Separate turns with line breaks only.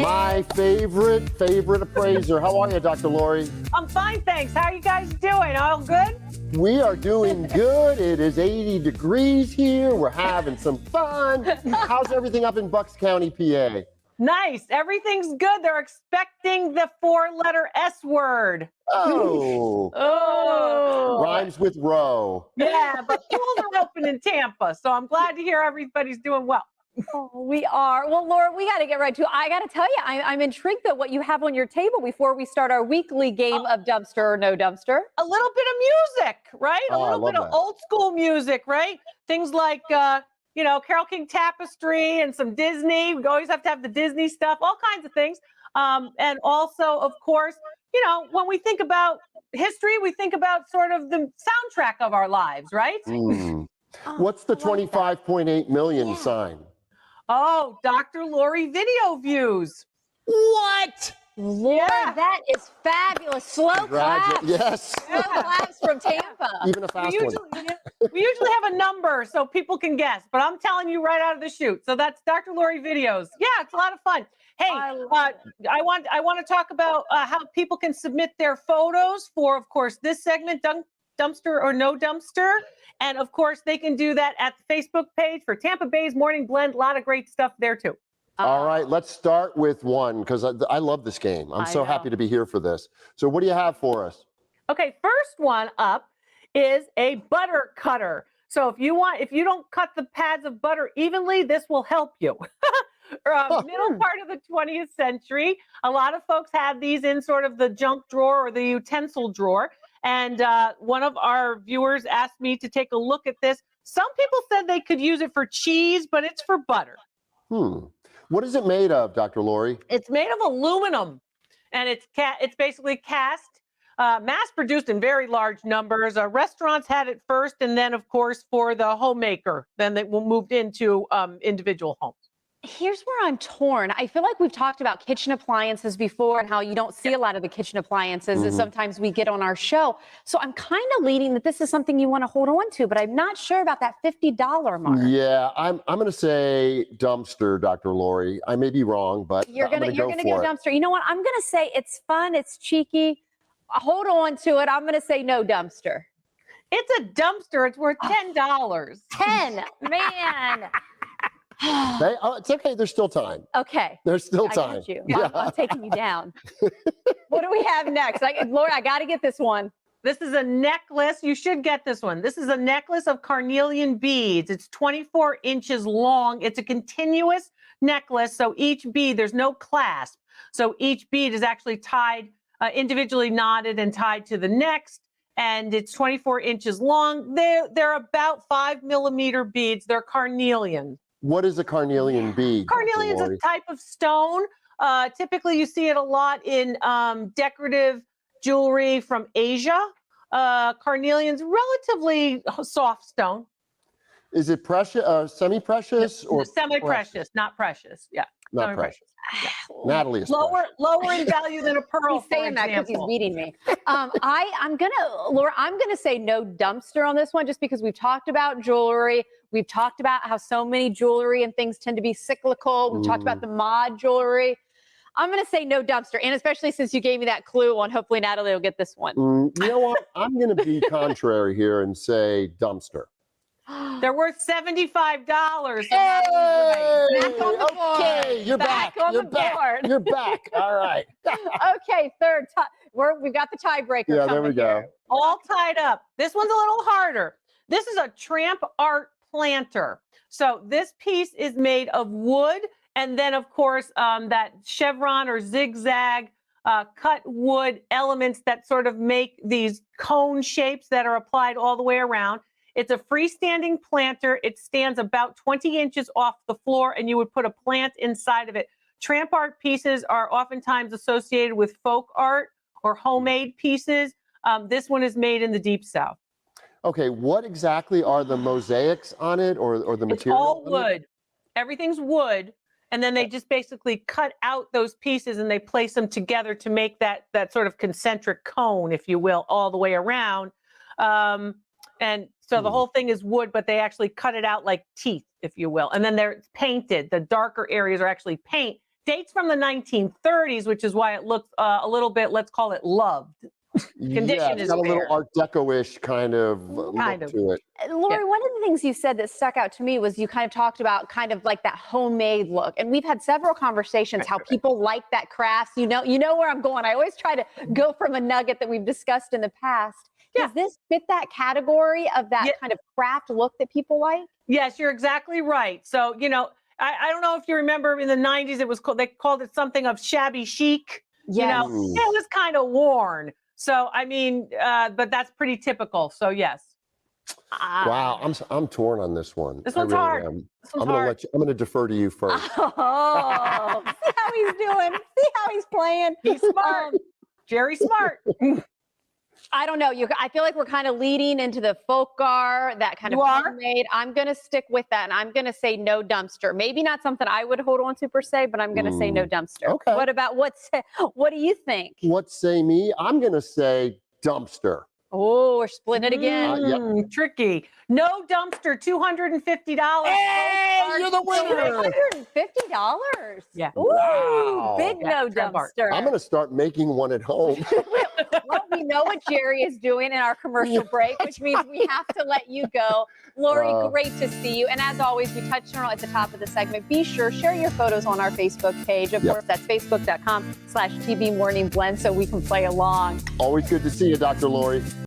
My favorite appraiser. How are you, Dr. Lori?
I'm fine, thanks. How are you guys doing? All good?
We are doing good. It is 80 degrees here. We're having some fun. How's everything up in Bucks County, PA?
Nice. Everything's good. They're expecting the 4-letter S word.
Oh,
Oh.
rhymes with row.
Yeah, but schools are open in Tampa, so I'm glad to hear everybody's doing well.
Oh, we are. Well, Laura, we got to get right to it. I got to tell you, I'm intrigued at what you have on your table before we start our weekly game of dumpster or no dumpster.
A little bit of music, right?
Oh,
A little bit of old school music, right? Things like, Carole King Tapestry and some Disney. We always have to have the Disney stuff, all kinds of things. And also, of course, when we think about history, we think about sort of the soundtrack of our lives, right?
What's the 25.8 million sign?
Oh, Dr. Lori video views.
What?
Laura,
Yeah.
that is fabulous. Slow claps.
Yes.
Slow claps from Tampa.
Even a fast one.
We usually have a number so people can guess, but I'm telling you right out of the chute. So that's Dr. Lori videos. Yeah, it's a lot of fun. Hey, I want to talk about how people can submit their photos for, of course, this segment, dumpster or no dumpster. And of course, they can do that at the Facebook page for Tampa Bay's Morning Blend. A lot of great stuff there too.
All right, let's start with one because I love this game. I'm so happy to be here for this. So what do you have for us?
Okay, first one up is a butter cutter. So if you don't cut the pads of butter evenly, this will help you. Middle part of the 20th century, a lot of folks had these in sort of the junk drawer or the utensil drawer. And one of our viewers asked me to take a look at this. Some people said they could use it for cheese, but it's for butter.
What is it made of, Dr. Lori?
It's made of aluminum, and it's basically cast, mass-produced in very large numbers. Restaurants had it first, and then, of course, for the homemaker, then they moved into individual homes.
Here's where I'm torn. I feel like we've talked about kitchen appliances before and how you don't see a lot of the kitchen appliances that sometimes we get on our show. So I'm kind of leaning that this is something you want to hold on to, but I'm not sure about that $50 mark.
Yeah, I'm going to say dumpster, Dr. Lori. I may be wrong, but
you're gonna go
it.
dumpster. You know what? I'm going to say it's fun. It's cheeky. Hold on to it. I'm going to say no dumpster.
It's a dumpster. It's worth $10.
10, man.
It's okay. There's still time.
Okay.
There's still
I
time.
got you. Yeah. I'm taking you down. What do we have next? Laura, I got to get this one.
This is a necklace. You should get this one. This is a necklace of carnelian beads. It's 24 inches long. It's a continuous necklace. So each bead, there's no clasp. So each bead is actually tied, individually knotted and tied to the next. And it's 24 inches long. They're about 5-millimeter beads. They're carnelian.
What is a carnelian bead?
Carnelian is a type of stone. Typically, you see it a lot in decorative jewelry from Asia. Carnelian's relatively soft stone.
Is it precious, semi-precious, or
semi-precious? Not precious. Yeah,
not precious. Yeah. Natalie is
lower in value than a pearl.
He's saying that because he's beating me. I'm gonna say no dumpster on this one, just because we've talked about jewelry. We've talked about how so many jewelry and things tend to be cyclical. We've talked about the mod jewelry. I'm going to say no dumpster, and especially since you gave me that clue on hopefully Natalie will get this one.
You know what? I'm going to be contrary here and say dumpster.
They're worth $75.
Hey!
Okay,
you're back. You're back. You're back. All right.
Okay, third. We've got the tiebreaker.
Yeah, there we go.
All tied up. This one's a little harder. This is a tramp art planter. So this piece is made of wood, and then of course that chevron or zigzag cut wood elements that sort of make these cone shapes that are applied all the way around. It's a freestanding planter. It stands about 20 inches off the floor, and you would put a plant inside of it. Tramp art pieces are oftentimes associated with folk art or homemade pieces. This one is made in the Deep South.
Okay, what exactly are the mosaics on it, or the material?
It's all wood. Everything's wood, and then they just basically cut out those pieces and they place them together to make that sort of concentric cone, if you will, all the way around. And so the whole thing is wood, but they actually cut it out like teeth, if you will. And then they're painted. The darker areas are actually paint dates from the 1930s, which is why it looks a little bit, let's call it loved. Condition
yeah, it's
is
got a little
fair.
Art Deco-ish kind of
Kind
look
of.
to it.
Lori, one of the things you said that stuck out to me was you kind of talked about kind of like that homemade look. And we've had several conversations how people like that crafts. You know where I'm going. I always try to go from a nugget that we've discussed in the past.
Yeah.
Does this fit that category of that
Yeah.
kind of craft look that people like?
Yes, you're exactly right. So, I don't know if you remember in the 90s, they called it something of shabby chic.
Yes.
Mm.
It was kind of worn. So, I mean, but that's pretty typical. So, yes.
Wow, I'm torn on this one.
This
I
one's
really
hard.
am.
This one's
I'm gonna
hard.
let you. I'm gonna defer to you first.
Oh, see how he's doing. See how he's playing.
He's smart. Jerry Smart.
I don't know. I feel like we're kind of leading into the folklore, that kind
You
of
are?
homemade. I'm going to stick with that, and I'm going to say no dumpster. Maybe not something I would hold on to per se, but I'm going to say no dumpster.
Okay.
What do you think?
What say me? I'm gonna say dumpster.
Oh, we're splitting it again.
Yep.
Tricky. No dumpster, $250.
Hey, you're the winner.
$250.
Yeah.
Ooh,
Wow.
big
Yeah,
no
trend art.
dumpster.
I'm gonna start making one at home.
Well, we know what Jerry is doing in our commercial break, which means we have to let you go. Lori, great to see you. And as always, we touched on it at the top of the segment. Be sure, share your photos on our Facebook page. Of course, that's facebook.com/TV Morning Blend so we can play along.
Always good to see you, Dr. Lori.